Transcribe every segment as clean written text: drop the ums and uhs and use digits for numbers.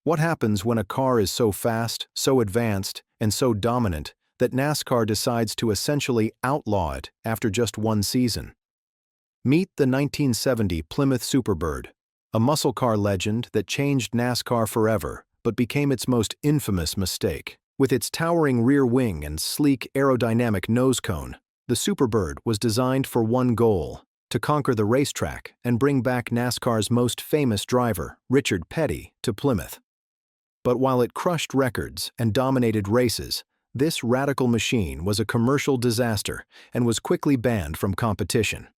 What happens when a car is so fast, so advanced, and so dominant that NASCAR decides to essentially outlaw it after just one season? Meet the 1970 Plymouth Superbird, a muscle car legend that changed NASCAR forever but became its most infamous mistake. With its towering rear wing and sleek aerodynamic nose cone, the Superbird was designed for one goal: to conquer the racetrack and bring back NASCAR's most famous driver, Richard Petty, to Plymouth. But while it crushed records and dominated races, this radical machine was a commercial disaster and was quickly banned from competition.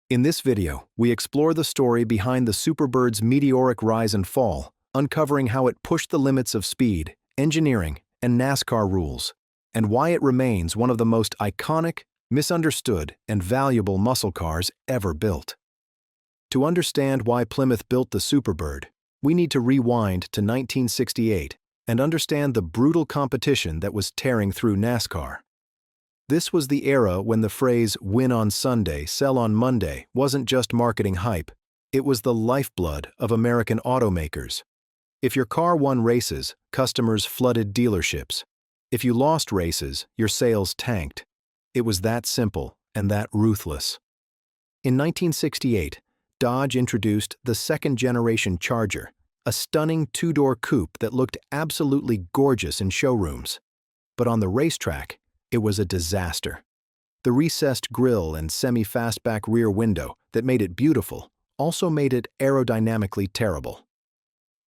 In this video, we explore the story behind the Superbird's meteoric rise and fall, uncovering how it pushed the limits of speed, engineering, and NASCAR rules, and why it remains one of the most iconic, misunderstood, and valuable muscle cars ever built. To understand why Plymouth built the Superbird, we need to rewind to 1968 and understand the brutal competition that was tearing through NASCAR. This was the era when the phrase "win on Sunday, sell on Monday" wasn't just marketing hype, it was the lifeblood of American automakers. If your car won races, customers flooded dealerships. If you lost races, your sales tanked. It was that simple and that ruthless. In 1968, Dodge introduced the second-generation Charger, a stunning two-door coupe that looked absolutely gorgeous in showrooms. But on the racetrack, it was a disaster. The recessed grille and semi-fastback rear window that made it beautiful also made it aerodynamically terrible.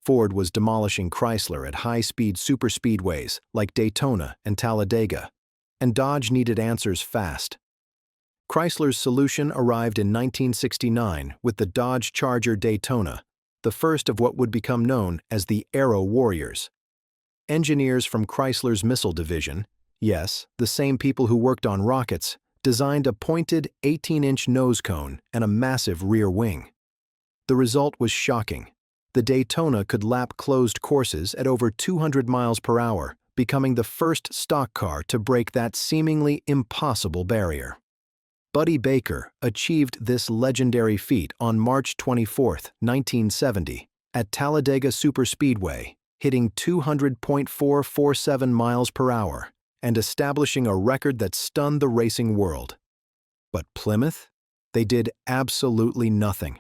Ford was demolishing Chrysler at high-speed superspeedways like Daytona and Talladega, and Dodge needed answers fast. Chrysler's solution arrived in 1969 with the Dodge Charger Daytona, the first of what would become known as the Aero Warriors. Engineers from Chrysler's missile division, yes, the same people who worked on rockets, designed a pointed 18-inch nose cone and a massive rear wing. The result was shocking. The Daytona could lap closed courses at over 200 miles per hour, becoming the first stock car to break that seemingly impossible barrier. Buddy Baker achieved this legendary feat on March 24, 1970, at Talladega Superspeedway, hitting 200.447 miles per hour and establishing a record that stunned the racing world. But Plymouth? They did absolutely nothing.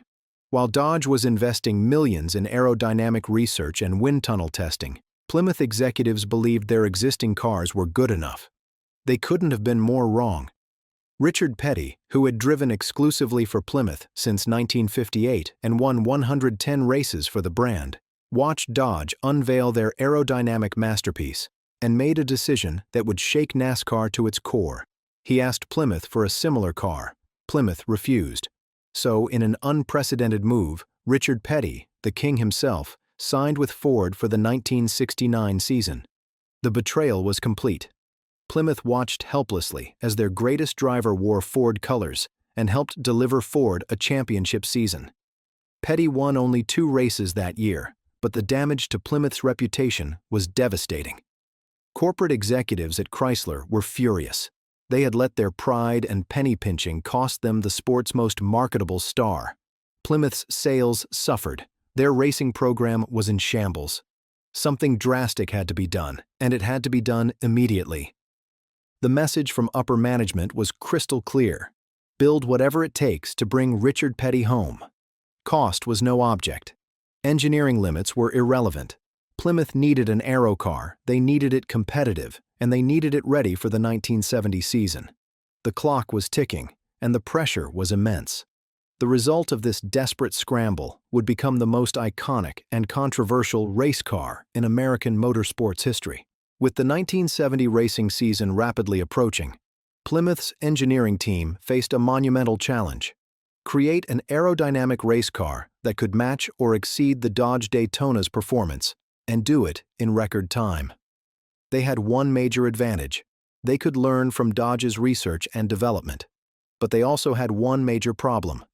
While Dodge was investing millions in aerodynamic research and wind tunnel testing, Plymouth executives believed their existing cars were good enough. They couldn't have been more wrong. Richard Petty, who had driven exclusively for Plymouth since 1958 and won 110 races for the brand, watched Dodge unveil their aerodynamic masterpiece and made a decision that would shake NASCAR to its core. He asked Plymouth for a similar car. Plymouth refused. So, in an unprecedented move, Richard Petty, the king himself, signed with Ford for the 1969 season. The betrayal was complete. Plymouth watched helplessly as their greatest driver wore Ford colors and helped deliver Ford a championship season. Petty won only 2 races that year, but the damage to Plymouth's reputation was devastating. Corporate executives at Chrysler were furious. They had let their pride and penny pinching cost them the sport's most marketable star. Plymouth's sales suffered. Their racing program was in shambles. Something drastic had to be done, and it had to be done immediately. The message from upper management was crystal clear: build whatever it takes to bring Richard Petty home. Cost was no object. Engineering limits were irrelevant. Plymouth needed an aero car, they needed it competitive, and they needed it ready for the 1970 season. The clock was ticking, and the pressure was immense. The result of this desperate scramble would become the most iconic and controversial race car in American motorsports history. With the 1970 racing season rapidly approaching, Plymouth's engineering team faced a monumental challenge: create an aerodynamic race car that could match or exceed the Dodge Daytona's performance, and do it in record time. They had one major advantage: they could learn from Dodge's research and development. But they also had one major problem: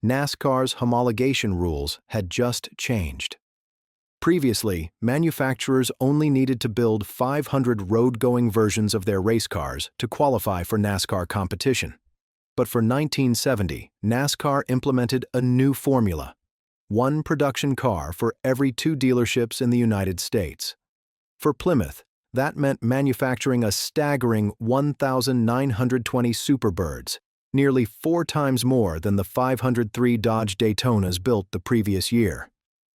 NASCAR's homologation rules had just changed. Previously, manufacturers only needed to build 500 road-going versions of their race cars to qualify for NASCAR competition. But for 1970, NASCAR implemented a new formula. one production car for every 2 dealerships in the United States. For Plymouth, that meant manufacturing a staggering 1,920 Superbirds, nearly 4 times more than the 503 Dodge Daytonas built the previous year.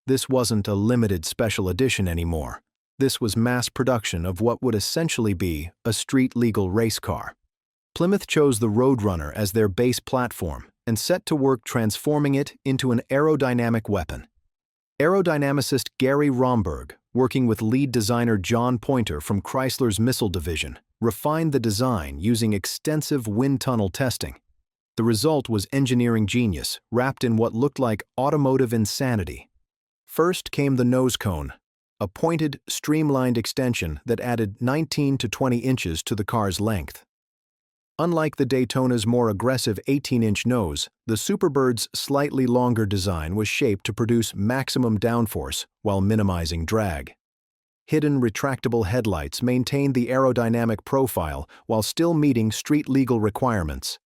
This wasn't a limited special edition anymore. This was mass production of what would essentially be a street-legal race car. Plymouth chose the Roadrunner as their base platform and set to work transforming it into an aerodynamic weapon. Aerodynamicist Gary Romberg, working with lead designer John Pointer from Chrysler's Missile Division, refined the design using extensive wind tunnel testing. The result was engineering genius wrapped in what looked like automotive insanity. First came the nose cone, a pointed, streamlined extension that added 19 to 20 inches to the car's length. Unlike the Daytona's more aggressive 18-inch nose, the Superbird's slightly longer design was shaped to produce maximum downforce while minimizing drag. Hidden retractable headlights maintained the aerodynamic profile while still meeting street-legal requirements.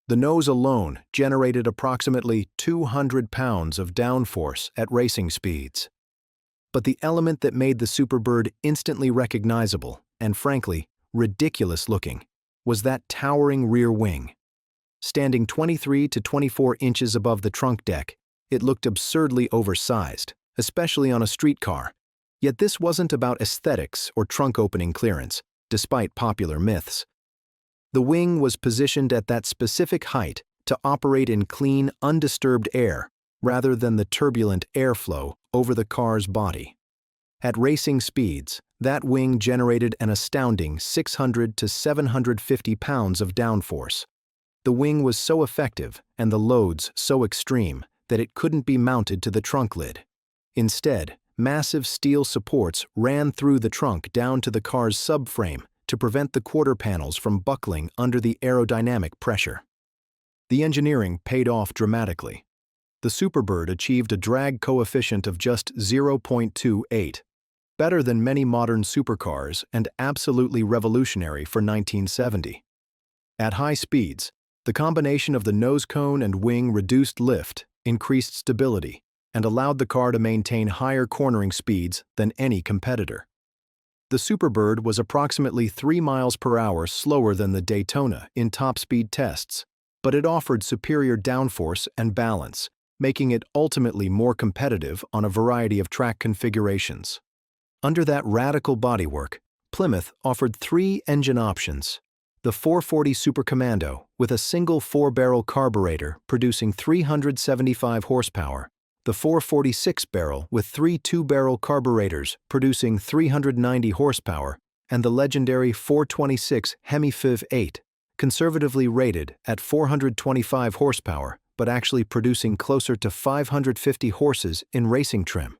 The nose alone generated approximately 200 pounds of downforce at racing speeds. But the element that made the Superbird instantly recognizable and, frankly, ridiculous-looking was that towering rear wing. Standing 23 to 24 inches above the trunk deck, it looked absurdly oversized, especially on a street car. Yet this wasn't about aesthetics or trunk opening clearance, despite popular myths. The wing was positioned at that specific height to operate in clean, undisturbed air rather than the turbulent airflow over the car's body. At racing speeds, that wing generated an astounding 600 to 750 pounds of downforce. The wing was so effective and the loads so extreme that it couldn't be mounted to the trunk lid. Instead, massive steel supports ran through the trunk down to the car's subframe to prevent the quarter panels from buckling under the aerodynamic pressure. The engineering paid off dramatically. The Superbird achieved a drag coefficient of just 0.28, better than many modern supercars and absolutely revolutionary for 1970. At high speeds, the combination of the nose cone and wing reduced lift, increased stability, and allowed the car to maintain higher cornering speeds than any competitor. The Superbird was approximately 3 miles per hour slower than the Daytona in top speed tests, but it offered superior downforce and balance, making it ultimately more competitive on a variety of track configurations. Under that radical bodywork, Plymouth offered 3 engine options. The 440 Super Commando, with a single 4-barrel carburetor producing 375 horsepower, the 446 barrel with 3 2-barrel carburetors producing 390 horsepower, and the legendary 426 HEMI-powered, conservatively rated at 425 horsepower, but actually producing closer to 550 horses in racing trim.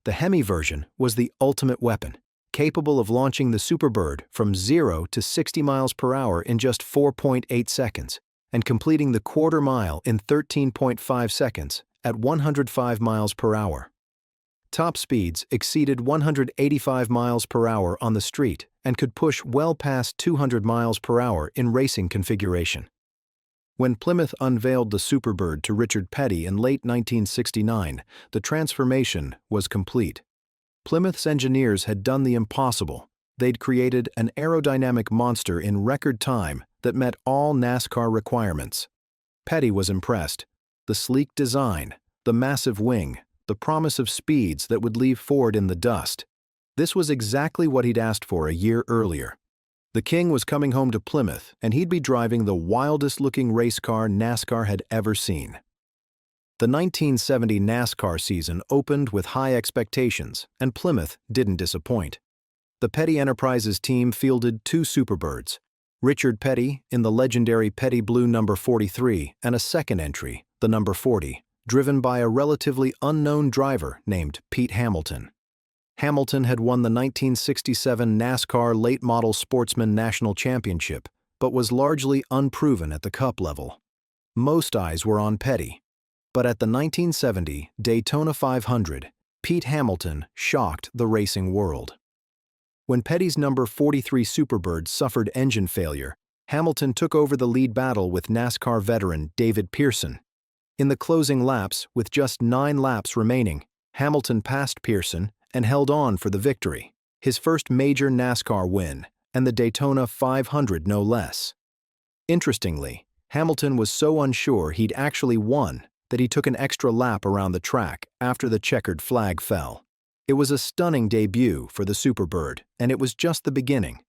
The Hemi version was the ultimate weapon, capable of launching the Superbird from 0 to 60 miles per hour in just 4.8 seconds, and completing the quarter mile in 13.5 seconds at 105 miles per hour. Top speeds exceeded 185 miles per hour on the street and could push well past 200 miles per hour in racing configuration. When Plymouth unveiled the Superbird to Richard Petty in late 1969, the transformation was complete. Plymouth's engineers had done the impossible. They'd created an aerodynamic monster in record time that met all NASCAR requirements. Petty was impressed. The sleek design, the massive wing, the promise of speeds that would leave Ford in the dust. This was exactly what he'd asked for a year earlier. The king was coming home to Plymouth, and he'd be driving the wildest-looking race car NASCAR had ever seen. The 1970 NASCAR season opened with high expectations, and Plymouth didn't disappoint. The Petty Enterprises team fielded 2 Superbirds, Richard Petty in the legendary Petty Blue number 43 and a second entry, the number 40, driven by a relatively unknown driver named Pete Hamilton. Hamilton had won the 1967 NASCAR Late Model Sportsman National Championship, but was largely unproven at the Cup level. Most eyes were on Petty. But at the 1970 Daytona 500, Pete Hamilton shocked the racing world. When Petty's number 43 Superbird suffered engine failure, Hamilton took over the lead battle with NASCAR veteran David Pearson. In the closing laps, with just 9 laps remaining, Hamilton passed Pearson and held on for the victory, his first major NASCAR win, and the Daytona 500 no less. Interestingly, Hamilton was so unsure he'd actually won that he took an extra lap around the track after the checkered flag fell. It was a stunning debut for the Superbird, and it was just the beginning.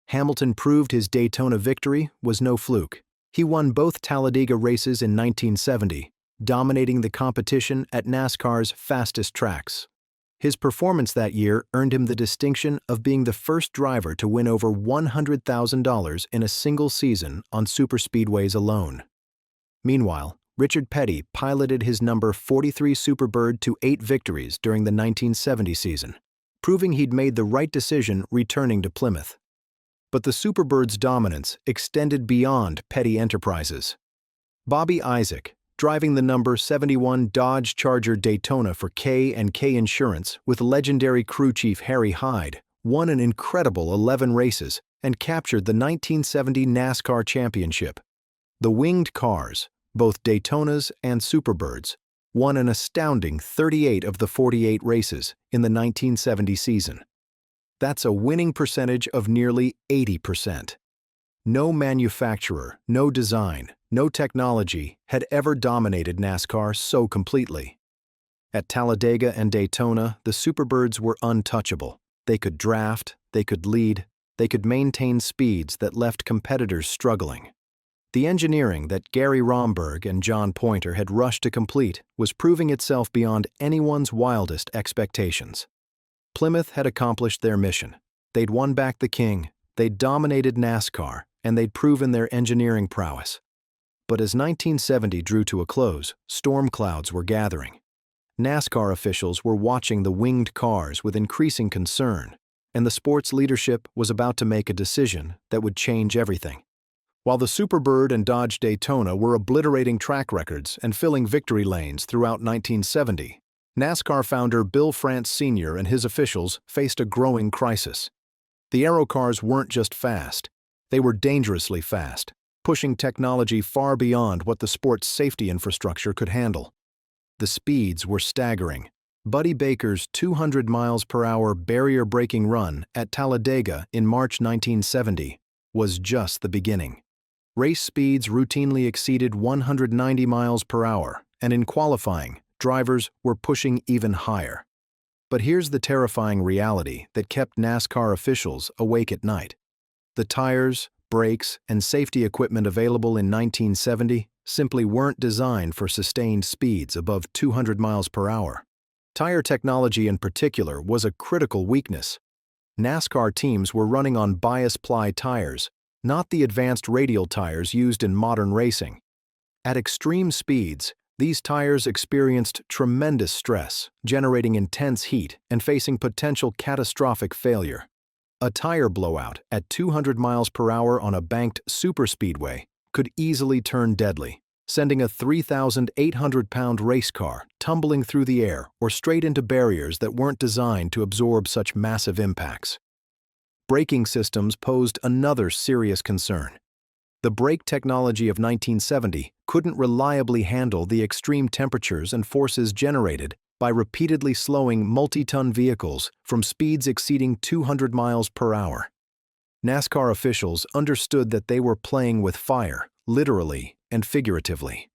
Hamilton proved his Daytona victory was no fluke. He won both Talladega races in 1970, dominating the competition at NASCAR's fastest tracks. His performance that year earned him the distinction of being the first driver to win over $100,000 in a single season on superspeedways alone. Meanwhile, Richard Petty piloted his number 43 Superbird to 8 victories during the 1970 season, proving he'd made the right decision returning to Plymouth. But the Superbird's dominance extended beyond Petty enterprises. Bobby Isaac, driving the number 71 Dodge Charger Daytona for K&K Insurance with legendary crew chief Harry Hyde, won an incredible 11 races and captured the 1970 NASCAR Championship. The winged cars, both Daytonas and Superbirds, won an astounding 38 of the 48 races in the 1970 season. That's a winning percentage of nearly 80%. No manufacturer, no design, no technology had ever dominated NASCAR so completely. At Talladega and Daytona, the Superbirds were untouchable. They could draft, they could lead, they could maintain speeds that left competitors struggling. The engineering that Gary Romberg and John Pointer had rushed to complete was proving itself beyond anyone's wildest expectations. Plymouth had accomplished their mission. They'd won back the king, they'd dominated NASCAR, and they'd proven their engineering prowess. But as 1970 drew to a close, storm clouds were gathering. NASCAR officials were watching the winged cars with increasing concern, and the sport's leadership was about to make a decision that would change everything. While the Superbird and Dodge Daytona were obliterating track records and filling victory lanes throughout 1970, NASCAR founder Bill France Sr. and his officials faced a growing crisis. The aero cars weren't just fast, they were dangerously fast, pushing technology far beyond what the sport's safety infrastructure could handle. The speeds were staggering. Buddy Baker's 200 miles per hour barrier-breaking run at Talladega in March 1970 was just the beginning. Race speeds routinely exceeded 190 miles per hour, and in qualifying, drivers were pushing even higher. But here's the terrifying reality that kept NASCAR officials awake at night. The tires, brakes, and safety equipment available in 1970 simply weren't designed for sustained speeds above 200 miles per hour. Tire technology in particular was a critical weakness. NASCAR teams were running on bias-ply tires, not the advanced radial tires used in modern racing. At extreme speeds, these tires experienced tremendous stress, generating intense heat and facing potential catastrophic failure. A tire blowout at 200 miles per hour on a banked superspeedway could easily turn deadly, sending a 3,800-pound race car tumbling through the air or straight into barriers that weren't designed to absorb such massive impacts. Braking systems posed another serious concern. The brake technology of 1970 couldn't reliably handle the extreme temperatures and forces generated by repeatedly slowing multi-ton vehicles from speeds exceeding 200 miles per hour. NASCAR officials understood that they were playing with fire, literally and figuratively.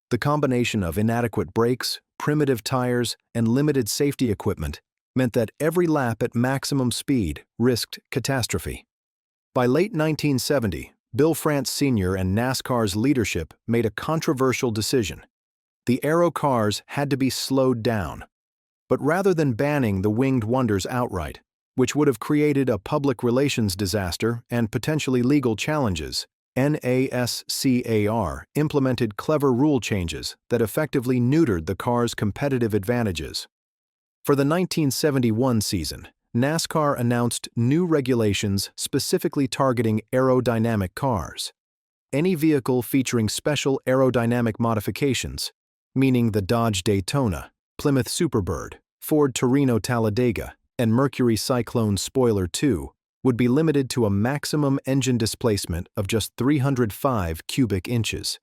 The combination of inadequate brakes, primitive tires, and limited safety equipment meant that every lap at maximum speed risked catastrophe. By late 1970, Bill France Sr. and NASCAR's leadership made a controversial decision. The aero cars had to be slowed down. But rather than banning the winged wonders outright, which would have created a public relations disaster and potentially legal challenges, NASCAR implemented clever rule changes that effectively neutered the car's competitive advantages. For the 1971 season, NASCAR announced new regulations specifically targeting aerodynamic cars. Any vehicle featuring special aerodynamic modifications, meaning the Dodge Daytona, Plymouth Superbird, Ford Torino Talladega, and Mercury Cyclone Spoiler 2, would be limited to a maximum engine displacement of just 305 cubic inches.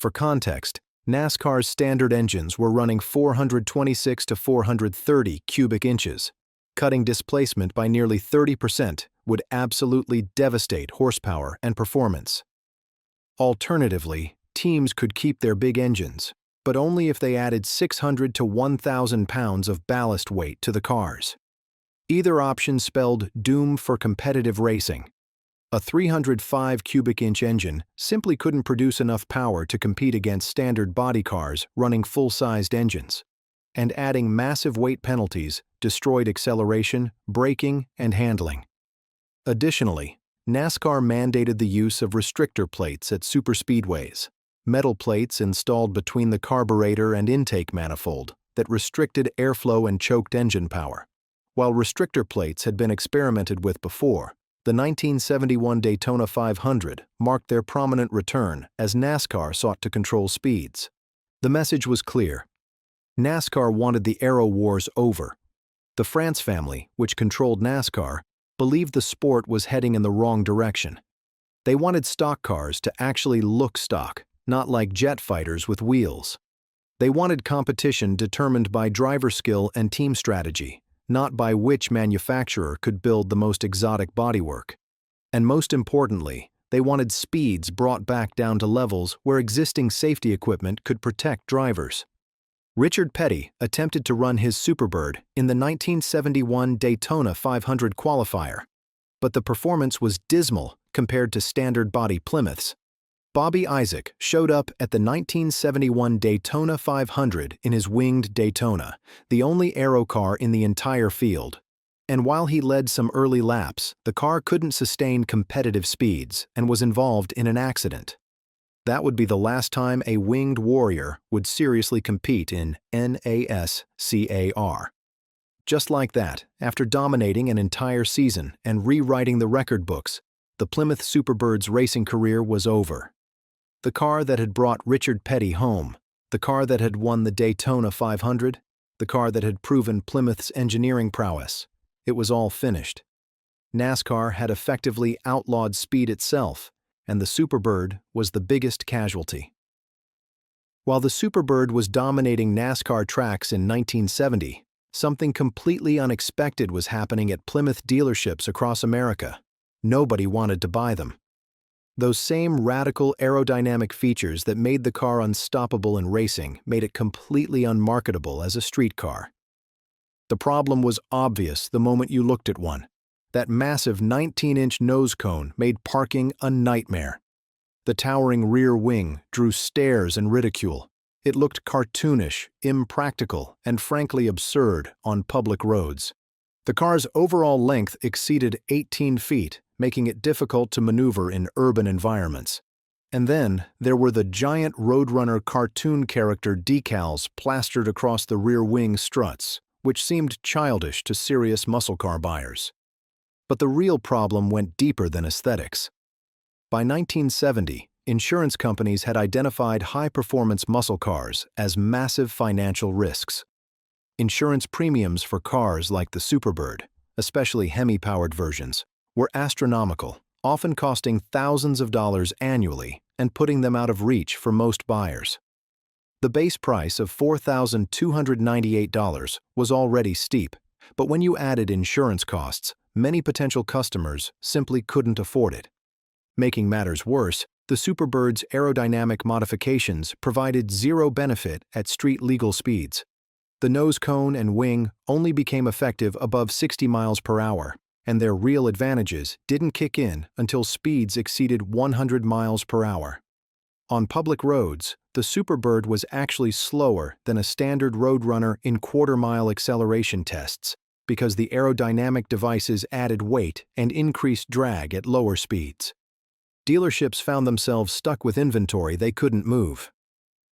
For context, NASCAR's standard engines were running 426 to 430 cubic inches. Cutting displacement by nearly 30% would absolutely devastate horsepower and performance. Alternatively, teams could keep their big engines, but only if they added 600 to 1,000 pounds of ballast weight to the cars. Either option spelled doom for competitive racing. A 305 cubic inch engine simply couldn't produce enough power to compete against standard body cars running full-sized engines. And adding massive weight penalties destroyed acceleration, braking, and handling. Additionally, NASCAR mandated the use of restrictor plates at superspeedways, metal plates installed between the carburetor and intake manifold that restricted airflow and choked engine power. While restrictor plates had been experimented with before, the 1971 Daytona 500 marked their prominent return as NASCAR sought to control speeds. The message was clear. NASCAR wanted the aero wars over. The France family, which controlled NASCAR, believed the sport was heading in the wrong direction. They wanted stock cars to actually look stock, not like jet fighters with wheels. They wanted competition determined by driver skill and team strategy, not by which manufacturer could build the most exotic bodywork. And most importantly, they wanted speeds brought back down to levels where existing safety equipment could protect drivers. Richard Petty attempted to run his Superbird in the 1971 Daytona 500 qualifier, but the performance was dismal compared to standard body Plymouths. Bobby Isaac showed up at the 1971 Daytona 500 in his winged Daytona, the only aero car in the entire field. And while he led some early laps, the car couldn't sustain competitive speeds and was involved in an accident. That would be the last time a winged warrior would seriously compete in NASCAR. Just like that, after dominating an entire season and rewriting the record books, the Plymouth Superbird's racing career was over. The car that had brought Richard Petty home, the car that had won the Daytona 500, the car that had proven Plymouth's engineering prowess, it was all finished. NASCAR had effectively outlawed speed itself, and the Superbird was the biggest casualty. While the Superbird was dominating NASCAR tracks in 1970, something completely unexpected was happening at Plymouth dealerships across America. Nobody wanted to buy them. Those same radical aerodynamic features that made the car unstoppable in racing made it completely unmarketable as a street car. The problem was obvious the moment you looked at one. That massive 19-inch nose cone made parking a nightmare. The towering rear wing drew stares and ridicule. It looked cartoonish, impractical, and frankly absurd on public roads. The car's overall length exceeded 18 feet, making it difficult to maneuver in urban environments. And then there were the giant Roadrunner cartoon character decals plastered across the rear wing struts, which seemed childish to serious muscle car buyers. But the real problem went deeper than aesthetics. By 1970, insurance companies had identified high-performance muscle cars as massive financial risks. Insurance premiums for cars like the Superbird, especially HEMI-powered versions, were astronomical, often costing thousands of dollars annually and putting them out of reach for most buyers. The base price of $4,298 was already steep, but when you added insurance costs, many potential customers simply couldn't afford it. Making matters worse, the Superbird's aerodynamic modifications provided zero benefit at street-legal speeds. The nose cone and wing only became effective above 60 miles per hour, and their real advantages didn't kick in until speeds exceeded 100 miles per hour. On public roads, the Superbird was actually slower than a standard Roadrunner in quarter-mile acceleration tests because the aerodynamic devices added weight and increased drag at lower speeds. Dealerships found themselves stuck with inventory they couldn't move.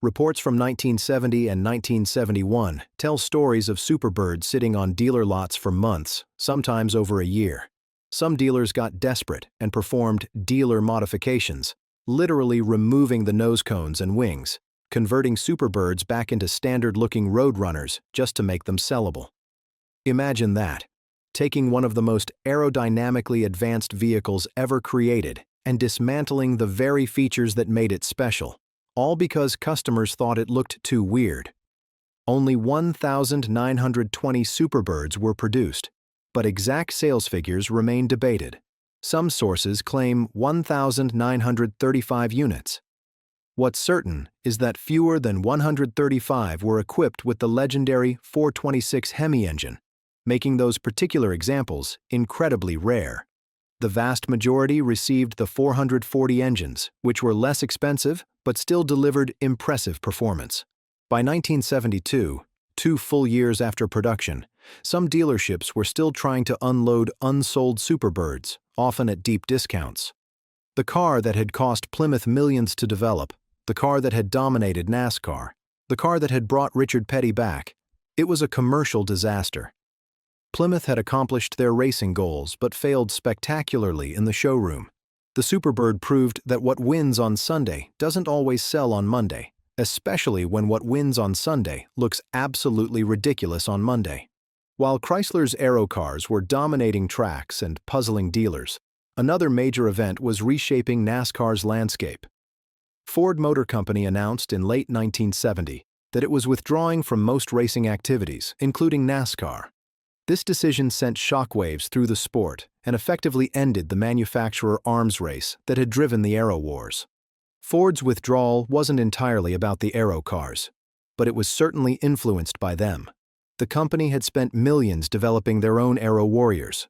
Reports from 1970 and 1971 tell stories of Superbirds sitting on dealer lots for months, sometimes over a year. Some dealers got desperate and performed dealer modifications, literally removing the nose cones and wings, converting Superbirds back into standard-looking Roadrunners just to make them sellable. Imagine that, taking one of the most aerodynamically advanced vehicles ever created and dismantling the very features that made it special, all because customers thought it looked too weird. Only 1,920 Superbirds were produced, but exact sales figures remain debated. Some sources claim 1,935 units. What's certain is that fewer than 135 were equipped with the legendary 426 HEMI engine, making those particular examples incredibly rare. The vast majority received the 440 engines, which were less expensive but still delivered impressive performance. By 1972, 2 full years after production, some dealerships were still trying to unload unsold Superbirds, often at deep discounts. The car that had cost Plymouth millions to develop, the car that had dominated NASCAR, the car that had brought Richard Petty back, it was a commercial disaster. Plymouth had accomplished their racing goals but failed spectacularly in the showroom. The Superbird proved that what wins on Sunday doesn't always sell on Monday, especially when what wins on Sunday looks absolutely ridiculous on Monday. While Chrysler's aero cars were dominating tracks and puzzling dealers, another major event was reshaping NASCAR's landscape. Ford Motor Company announced in late 1970 that it was withdrawing from most racing activities, including NASCAR. This decision sent shockwaves through the sport and effectively ended the manufacturer arms race that had driven the aero wars. Ford's withdrawal wasn't entirely about the aero cars, but it was certainly influenced by them. The company had spent millions developing their own aero warriors.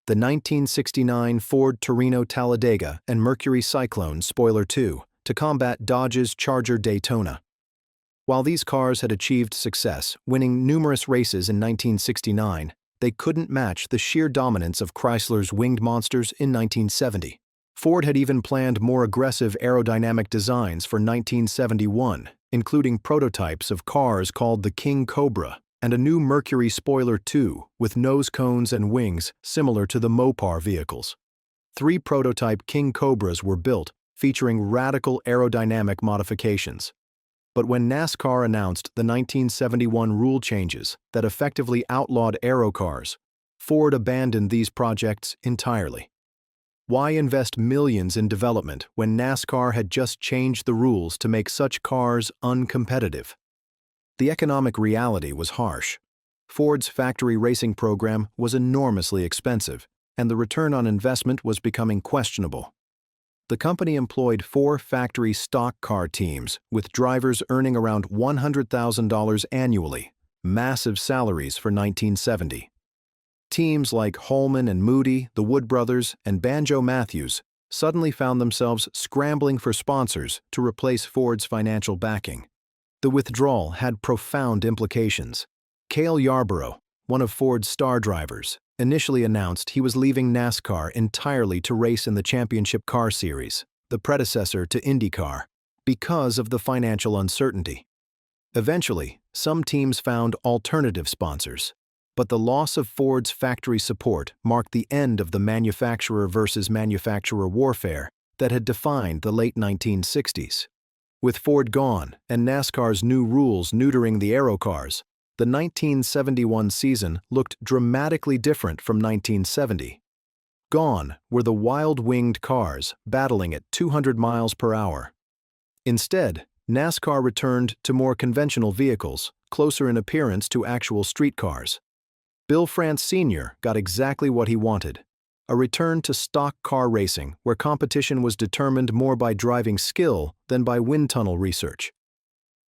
The 1969 Ford Torino Talladega and Mercury Cyclone Spoiler II to combat Dodge's Charger Daytona. While these cars had achieved success, winning numerous races in 1969, they couldn't match the sheer dominance of Chrysler's winged monsters in 1970. Ford had even planned more aggressive aerodynamic designs for 1971, including prototypes of cars called the King Cobra and a new Mercury Spoiler II with nose cones and wings similar to the Mopar vehicles. 3 prototype King Cobras were built, featuring radical aerodynamic modifications. But when NASCAR announced the 1971 rule changes that effectively outlawed aero cars, Ford abandoned these projects entirely. Why invest millions in development when NASCAR had just changed the rules to make such cars uncompetitive? The economic reality was harsh. Ford's factory racing program was enormously expensive, and the return on investment was becoming questionable. The company employed 4 factory stock car teams with drivers earning around $100,000 annually, massive salaries for 1970. Teams like Holman and Moody, the Wood Brothers, and Banjo Matthews suddenly found themselves scrambling for sponsors to replace Ford's financial backing. The withdrawal had profound implications. Cale Yarborough, one of Ford's star drivers, initially announced he was leaving NASCAR entirely to race in the Championship Car Series, the predecessor to IndyCar, because of the financial uncertainty. Eventually, some teams found alternative sponsors, but the loss of Ford's factory support marked the end of the manufacturer versus manufacturer warfare that had defined the late 1960s. With Ford gone and NASCAR's new rules neutering the aero cars, the 1971 season looked dramatically different from 1970. Gone were the wild-winged cars battling at 200 miles per hour. Instead, NASCAR returned to more conventional vehicles, closer in appearance to actual street cars. Bill France Sr. got exactly what he wanted: a return to stock car racing where competition was determined more by driving skill than by wind tunnel research.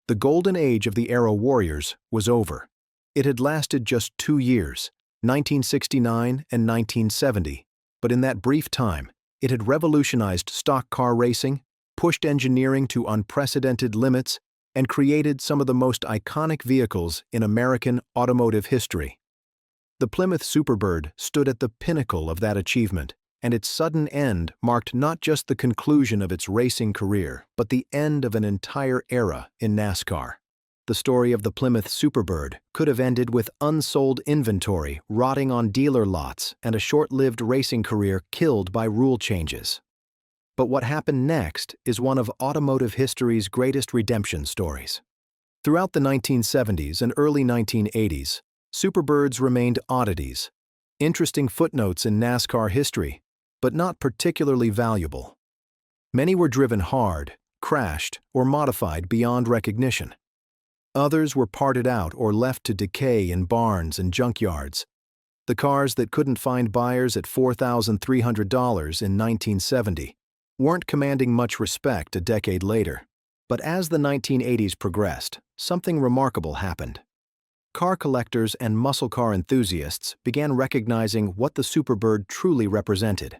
The golden age of the aero warriors was over. It had lasted just 2 years, 1969 and 1970, but in that brief time, it had revolutionized stock car racing, pushed engineering to unprecedented limits, and created some of the most iconic vehicles in American automotive history. The Plymouth Superbird stood at the pinnacle of that achievement, and its sudden end marked not just the conclusion of its racing career, but the end of an entire era in NASCAR. The story of the Plymouth Superbird could have ended with unsold inventory rotting on dealer lots and a short-lived racing career killed by rule changes. But what happened next is one of automotive history's greatest redemption stories. Throughout the 1970s and early 1980s, Superbirds remained oddities, interesting footnotes in NASCAR history, but not particularly valuable. Many were driven hard, crashed, or modified beyond recognition. Others were parted out or left to decay in barns and junkyards. The cars that couldn't find buyers at $4,300 in 1970 weren't commanding much respect a decade later. But as the 1980s progressed, something remarkable happened. Car collectors and muscle car enthusiasts began recognizing what the Superbird truly represented: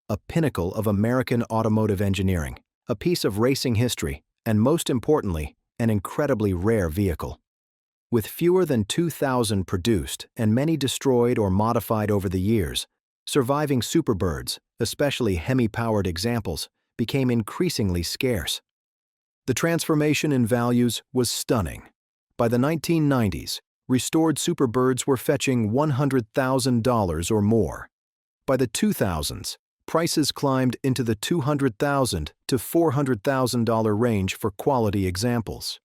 a pinnacle of American automotive engineering, a piece of racing history, and most importantly, an incredibly rare vehicle. With fewer than 2,000 produced and many destroyed or modified over the years, surviving Superbirds, especially HEMI-powered examples, became increasingly scarce. The transformation in values was stunning. By the 1990s, restored Superbirds were fetching $100,000 or more. By the 2000s, prices climbed into the $200,000 to $400,000 range for quality examples.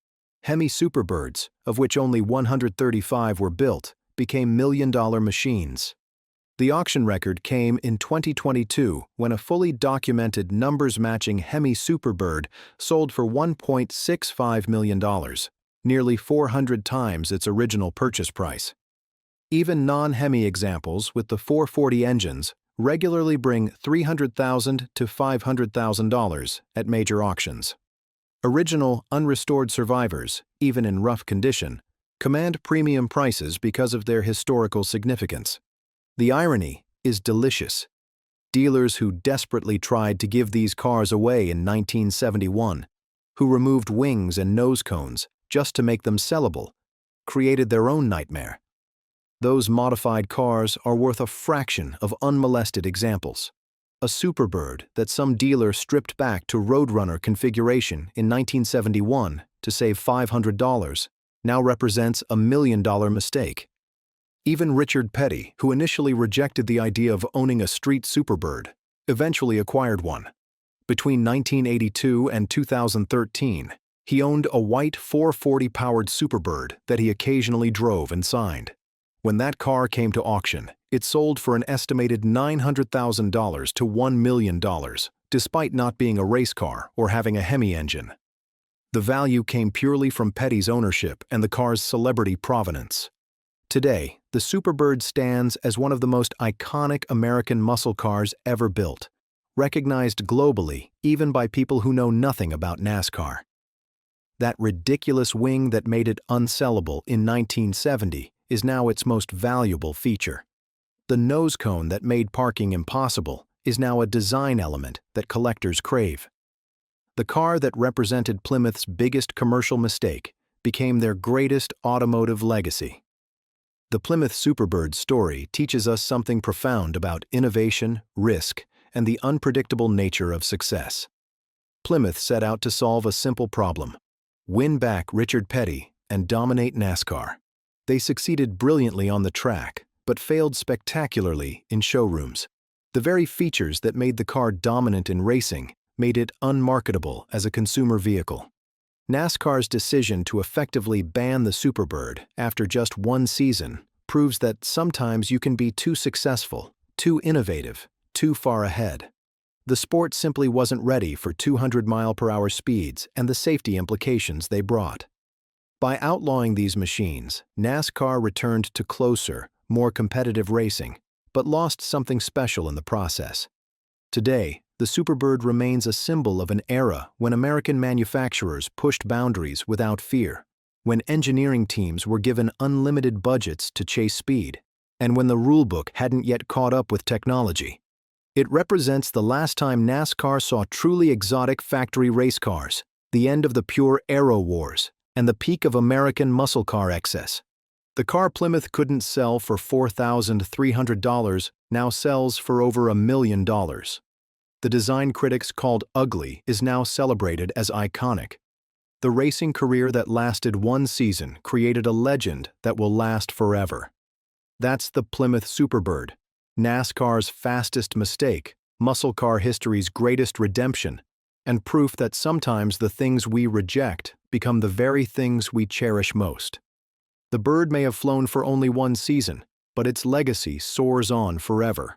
HEMI Superbirds, of which only 135 were built, became million-dollar machines. The auction record came in 2022 when a fully documented numbers-matching HEMI Superbird sold for $1.65 million, nearly 400 times its original purchase price. Even non-HEMI examples with the 440 engines regularly bring $300,000 to $500,000 at major auctions. Original, unrestored survivors, even in rough condition, command premium prices because of their historical significance. The irony is delicious. Dealers who desperately tried to give these cars away in 1971, who removed wings and nose cones just to make them sellable, created their own nightmare. Those modified cars are worth a fraction of unmolested examples. A Superbird that some dealer stripped back to Roadrunner configuration in 1971 to save $500 now represents a $1 million mistake. Even Richard Petty, who initially rejected the idea of owning a street Superbird, eventually acquired one. Between 1982 and 2013, he owned a white 440-powered Superbird that he occasionally drove and signed. When that car came to auction, it sold for an estimated $900,000 to $1 million, despite not being a race car or having a HEMI engine. The value came purely from Petty's ownership and the car's celebrity provenance. Today, the Superbird stands as one of the most iconic American muscle cars ever built, recognized globally even by people who know nothing about NASCAR. That ridiculous wing that made it unsellable in 1970 is now its most valuable feature. The nose cone that made parking impossible is now a design element that collectors crave. The car that represented Plymouth's biggest commercial mistake became their greatest automotive legacy. The Plymouth Superbird story teaches us something profound about innovation, risk, and the unpredictable nature of success. Plymouth set out to solve a simple problem: win back Richard Petty and dominate NASCAR. They succeeded brilliantly on the track, but failed spectacularly in showrooms. The very features that made the car dominant in racing made it unmarketable as a consumer vehicle. NASCAR's decision to effectively ban the Superbird after just one season proves that sometimes you can be too successful, too innovative, too far ahead. The sport simply wasn't ready for 200-mile-per-hour speeds and the safety implications they brought. By outlawing these machines, NASCAR returned to closer, more competitive racing, but lost something special in the process. Today, the Superbird remains a symbol of an era when American manufacturers pushed boundaries without fear, when engineering teams were given unlimited budgets to chase speed, and when the rulebook hadn't yet caught up with technology. It represents the last time NASCAR saw truly exotic factory race cars, the end of the pure aero wars, and the peak of American muscle car excess. The car Plymouth couldn't sell for $4,300 now sells for over $1 million. The design critics called ugly is now celebrated as iconic. The racing career that lasted one season created a legend that will last forever. That's the Plymouth Superbird, NASCAR's fastest mistake, muscle car history's greatest redemption, and proof that sometimes the things we reject become the very things we cherish most. The bird may have flown for only one season, but its legacy soars on forever.